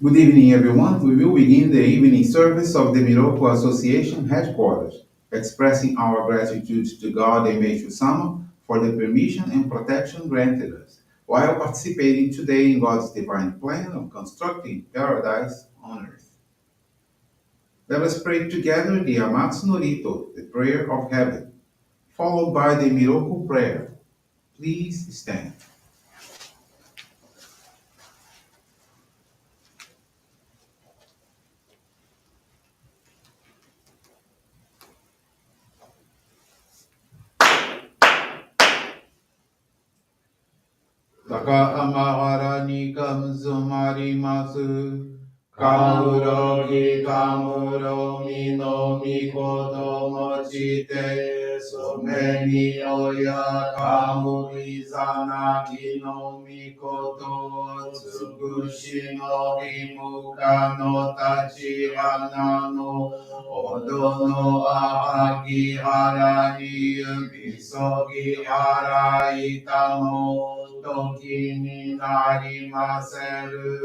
Good evening, everyone. We will begin the evening service of the Miroku Association headquarters, expressing our gratitude to God and Meishu-sama for the permission and protection granted us while participating today in God's divine plan of constructing paradise on earth. Let us pray together the Amatsu-Norito, the prayer of heaven, followed by the Miroku Prayer. Please stand. Takahara ni kamzumarimasu. Kamurogi kamuro mino mikoto mochite sumeni oya kamu izana kino mikoto tsukushi no himuka no tachi hana no odo no ahagi hara ni misogi hara itamo toki ni narimaseru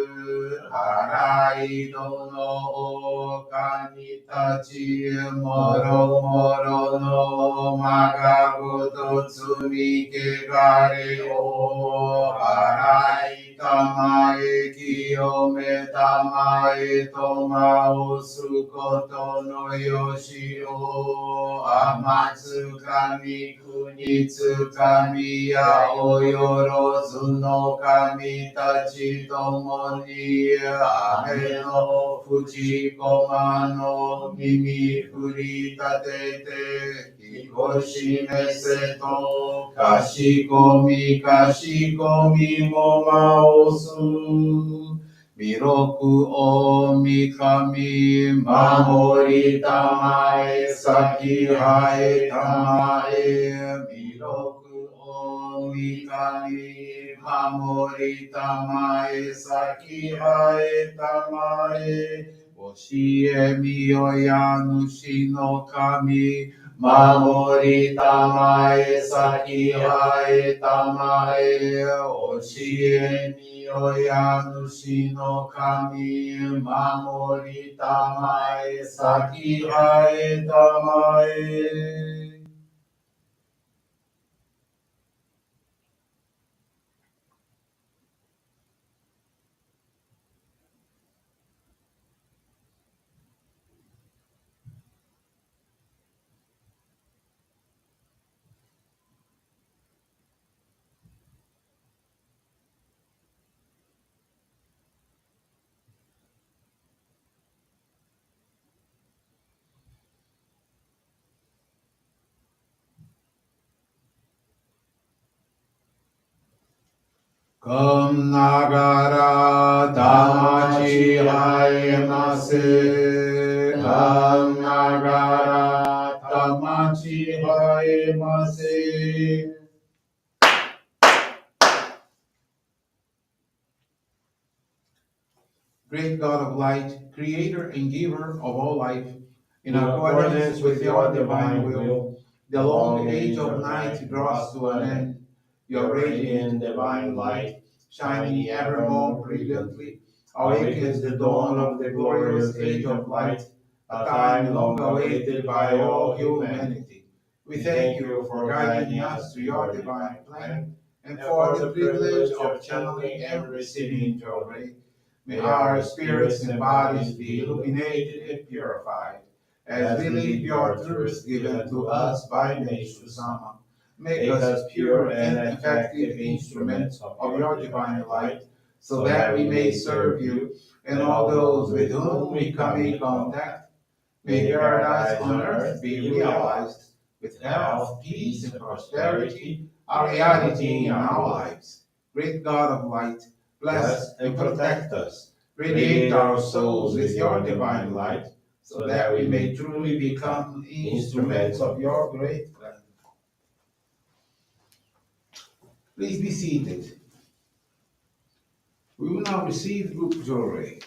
harai dono o kanitachi moro moro no magagoto tsumike gare o harai tamae kiyome tamae tomao sukoto no yoshi o amatsu kami kunitsu kami ya oyorozu no kami tachi tomo ni ame no fujikoma no mimi furi tatete hikoshime to kashikomi mo maosu Miroku o mikami mamori tamae saki hae tamae Miroku o mikami mamori tamae saki hae tamae Oshie miyoya nushi no kami mamori tamae saki hae tamae Oshie miyoya nushi no kami mamori tamae saki hae tamae Kom nagara tamachi haemase. Kom nagara tamachi haemase. Great God of light, creator and giver of all life, in accordance with your divine will, the long age of night draws to an end. Your radiant divine light, shining ever more brilliantly, awakens the dawn of the glorious age of light, a time long awaited by all humanity. We thank you for guiding us to your divine plan and for the privilege of channeling and receiving Johrei. May our spirits and bodies be illuminated and purified as we live your truths given to us by Meishu-sama. Make us pure and effective instruments of your divine light, so that we may serve you and all those with whom we come in contact. May paradise on earth be realized, with health, peace, and prosperity, a reality in our lives. Great God of light, bless and protect us. Radiate our souls with your divine light, so that we may truly become instruments of your great plan. Please be seated. We will now receive group Johrei.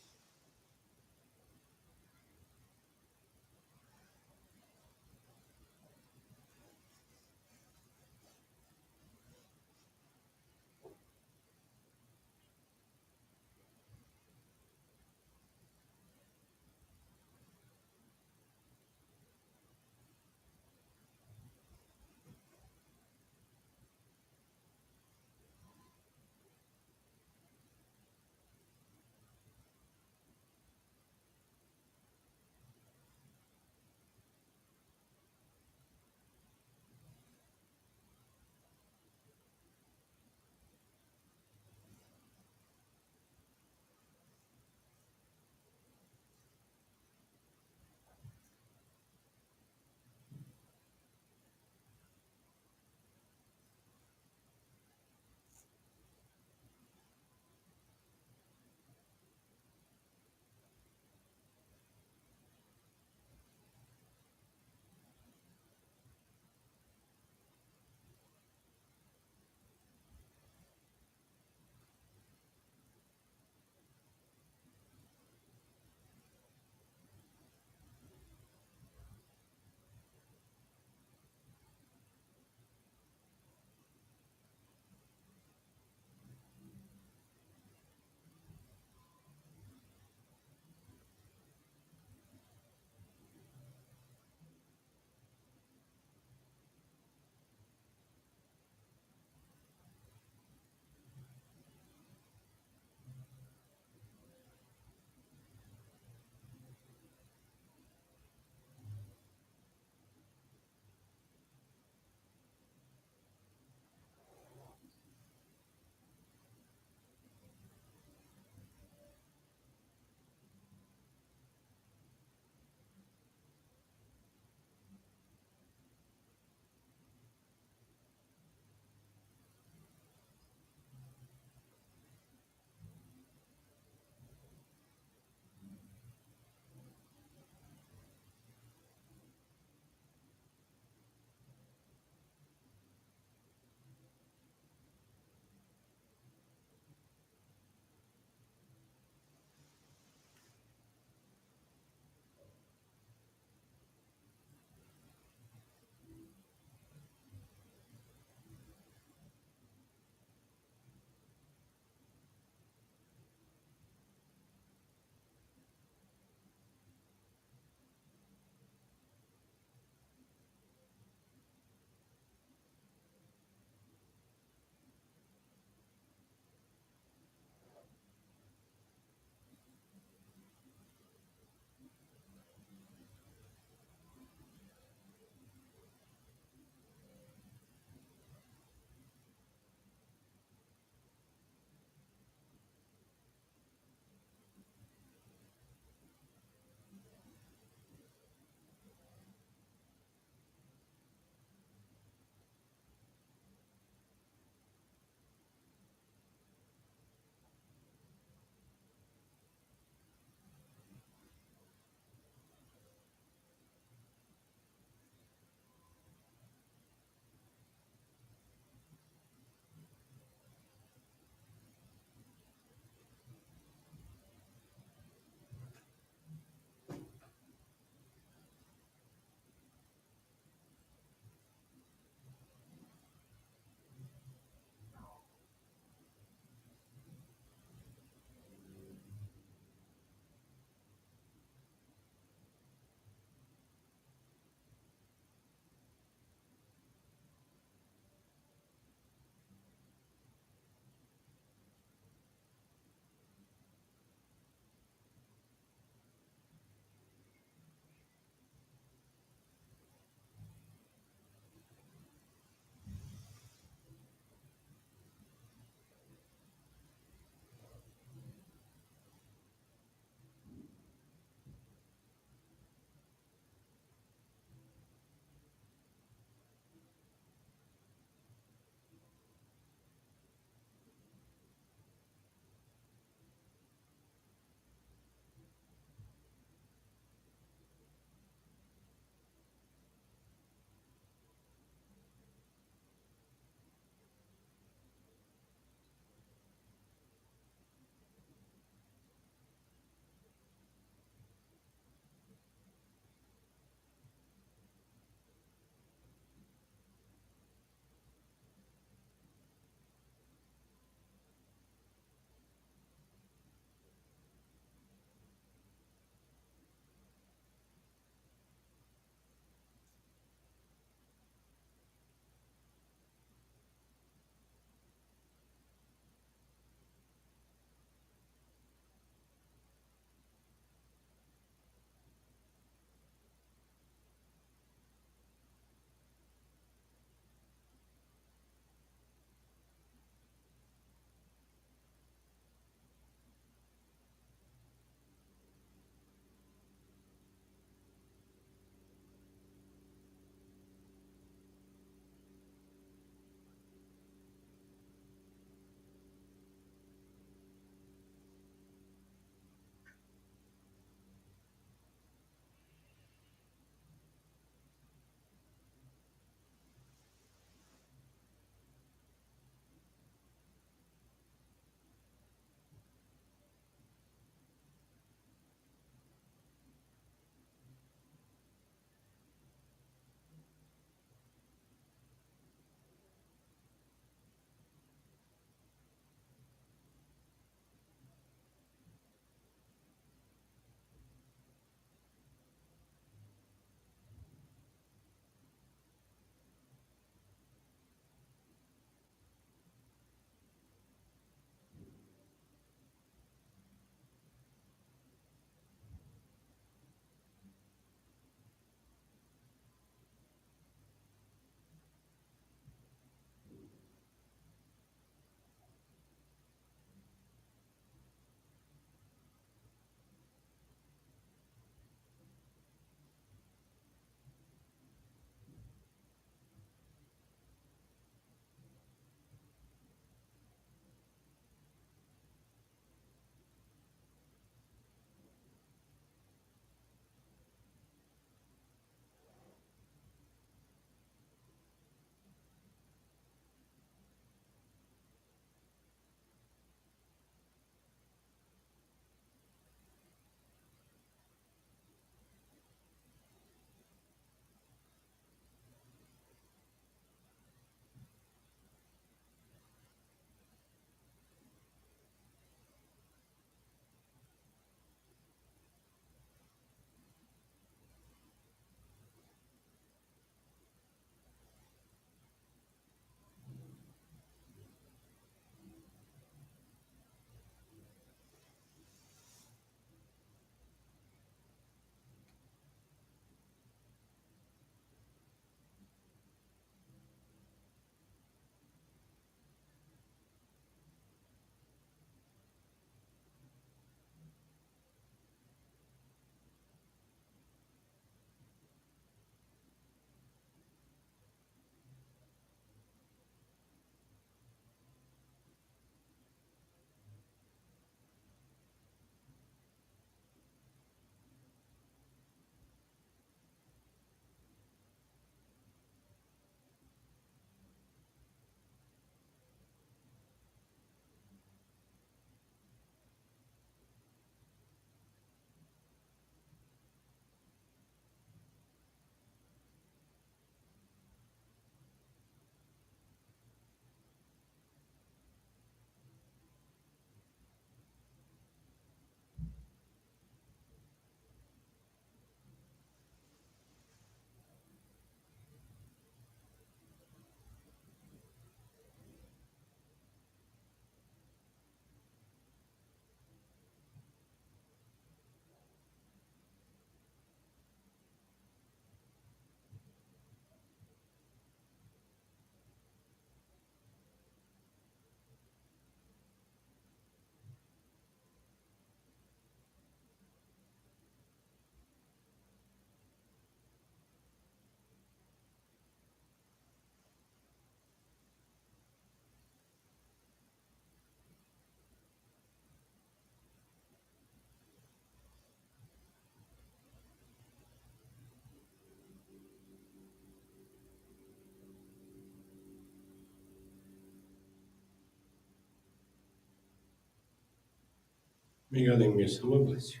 Obrigado, Meishu-sama. Bless you.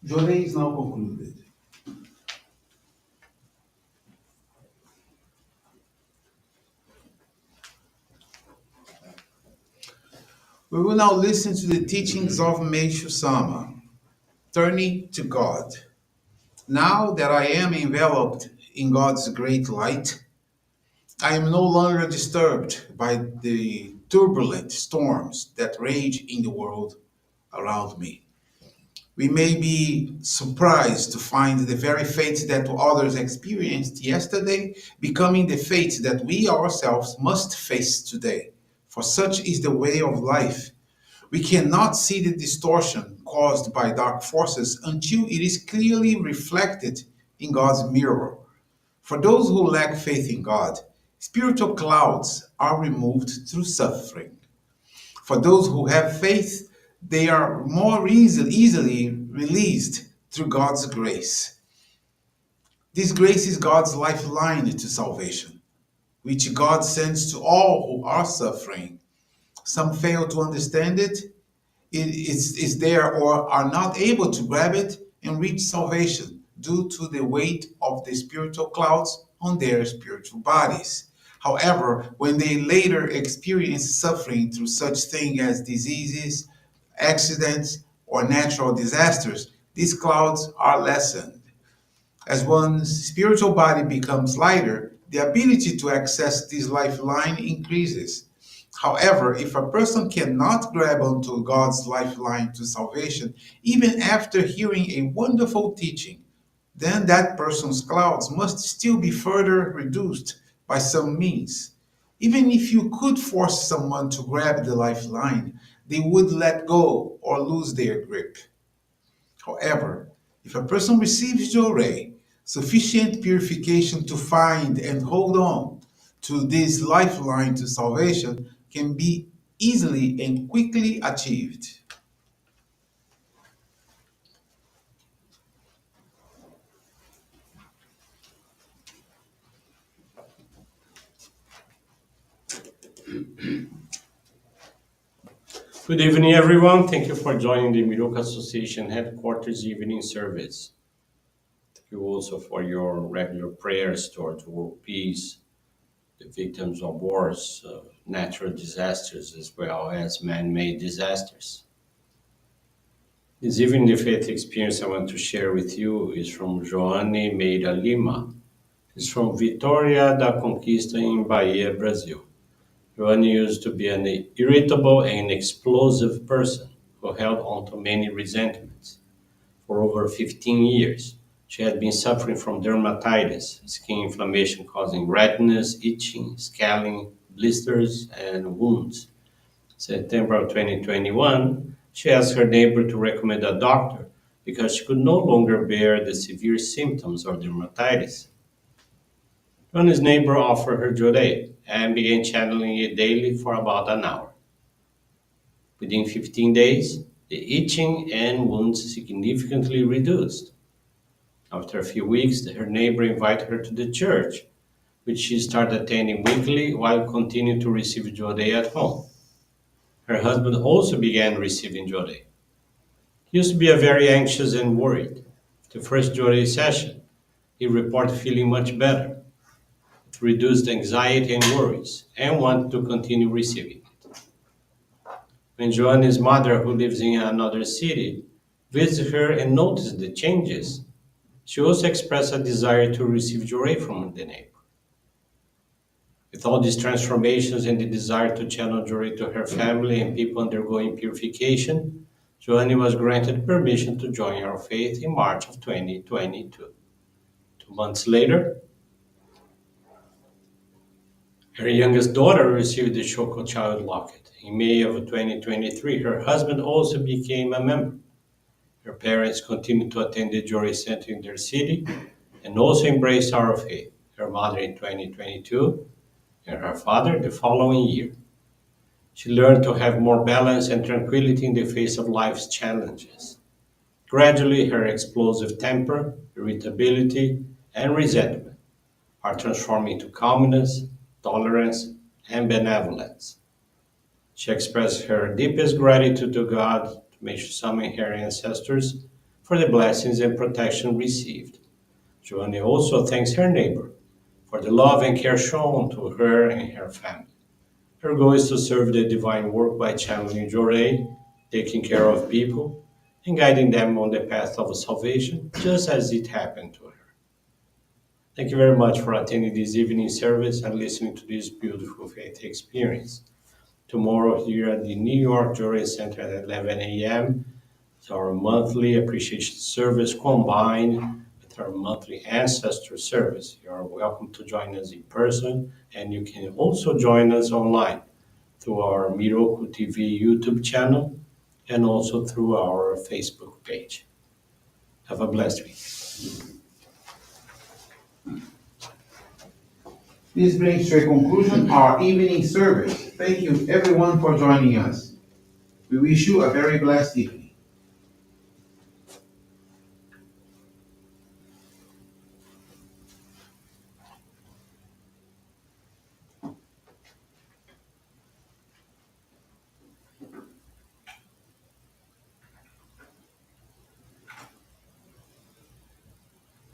Johrei is now concluded. We will now listen to the teachings of Meishu-sama, turning to God. Now that I am enveloped in God's great light, I am no longer disturbed by the turbulent storms that rage in the world around me. We may be surprised to find the very fate that others experienced yesterday becoming the fate that we ourselves must face today. For such is the way of life. We cannot see the distortion caused by dark forces until it is clearly reflected in God's mirror. For those who lack faith in God, spiritual clouds are removed through suffering. For those who have faith, they are more easily released through God's grace. This grace is God's lifeline to salvation, which God sends to all who are suffering. Some fail to understand it, is there or are not able to grab it and reach salvation due to the weight of the spiritual clouds on their spiritual bodies. However, when they later experience suffering through such things as diseases, accidents, or natural disasters, these clouds are lessened. As one's spiritual body becomes lighter, the ability to access this lifeline increases. However, if a person cannot grab onto God's lifeline to salvation, even after hearing a wonderful teaching, then that person's clouds must still be further reduced by some means. Even if you could force someone to grab the lifeline, they would let go or lose their grip. However, if a person receives Johrei, sufficient purification to find and hold on to this lifeline to salvation can be easily and quickly achieved. Good evening, everyone. Thank you for joining the Miroku Association headquarters evening service. Thank you also for your regular prayers toward world peace, the victims of wars, natural disasters, as well as man-made disasters. This evening, the faith experience I want to share with you is from Joane Meira Lima. It's from Vitória da Conquista in Bahia, Brazil. Joanne used to be an irritable and explosive person who held on to many resentments. For over 15 years, she had been suffering from dermatitis, skin inflammation causing redness, itching, scaling, blisters, and wounds. September of 2021, she asked her neighbor to recommend a doctor because she could no longer bear the severe symptoms of dermatitis. Johnny's neighbor offered her Johrei and began channeling it daily for about an hour. Within 15 days, the itching and wounds significantly reduced. After a few weeks, her neighbor invited her to the church, which she started attending weekly while continuing to receive Johrei at home. Her husband also began receiving Johrei. He used to be very anxious and worried. The first Johrei session, he reported feeling much better. It reduced anxiety and worries, and wanted to continue receiving it. When Joanne's mother, who lives in another city, visited her and noticed the changes, she also expressed a desire to receive Johrei from the neighbor. With all these transformations and the desire to channel Johrei to her family and people undergoing purification, Joanne was granted permission to join our faith in March of 2022. 2 months later, her youngest daughter received the Shoko Child Locket. In May of 2023, her husband also became a member. Her parents continued to attend the Johrei Center in their city and also embraced our faith, her mother in 2022 and her father the following year. She learned to have more balance and tranquility in the face of life's challenges. Gradually, her explosive temper, irritability, and resentment are transforming into calmness, tolerance, and benevolence. She expressed her deepest gratitude to God, to Meishu-sama and her ancestors for the blessings and protection received. Johrei also thanks her neighbor for the love and care shown to her and her family. Her goal is to serve the divine work by channeling Johrei, taking care of people, and guiding them on the path of salvation, just as it happened to her. Thank you very much for attending this evening service and listening to this beautiful faith experience. Tomorrow, here at the New York Johrei Center at 11 a.m., is our monthly appreciation service combined with our monthly ancestor service. You are welcome to join us in person, and you can also join us online through our Miroku TV YouTube channel and also through our Facebook page. Have a blessed week. This brings to a conclusion our evening service. Thank you everyone for joining us. We wish you a very blessed evening.